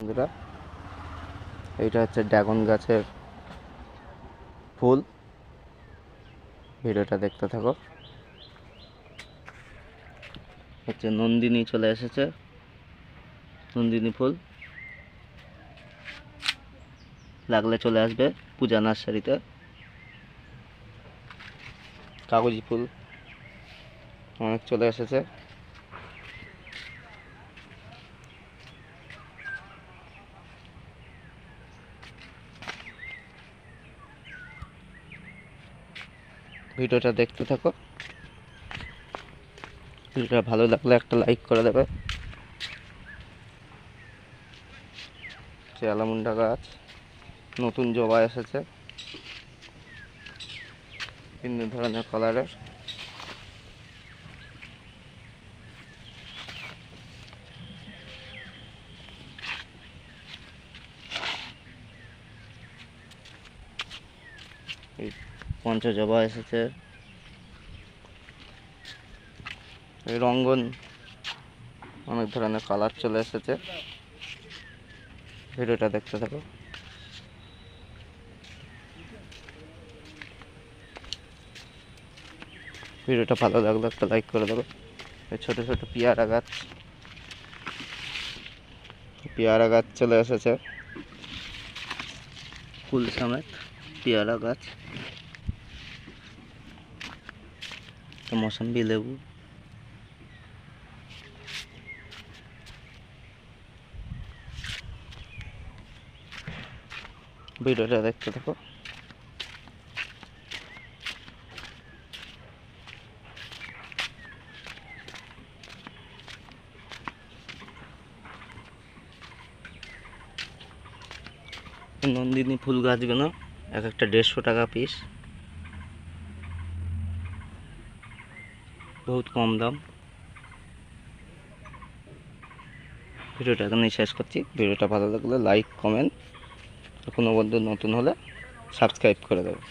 বন্ধুরা, এইটা হচ্ছে ড্রাগন গাছের ফুল। ভিডিওটা দেখতে থাকো। হচ্ছে নন্দিনী চলে এসেছে, নন্দিনী ফুল লাগলে চলে আসবে পূজা নার্সারিতে। কাগজি ফুল অনেক চলে এসেছে। ভিডিওটা দেখতে থাকো। ভিডিওটা ভালো লাগলে একটা লাইক করে দেবে। চেয়ালামুন্ডা গাছ, নতুন জবা এসেছে বিভিন্ন ধরনের কালারের। এই পঞ্চজবা এসেছে। এই রঙ্গন অনেক ধরনের কালার চলে এসেছে। ভিডিওটা দেখতে থাকো। ভিডিওটা ভালো লাগলে একটা লাইক করে দেবো। এই ছোট ছোট পেয়ারা গাছ চলে এসেছে ফুল সমেত। পেয়ারা গাছ, মৌসম্বি লেবু। ভিডিওটা দেখতে থাকো। নন্দিনী ফুল গাছগুলো এক একটা 150 টাকা পিস, বহুত কম দাম। ভিডিওটা এখানেই শেষ করছি। ভিডিওটা ভালো লাগলে লাইক, কমেন্ট, কোনো বন্ধু নতুন হলে সাবস্ক্রাইব করে দেবে।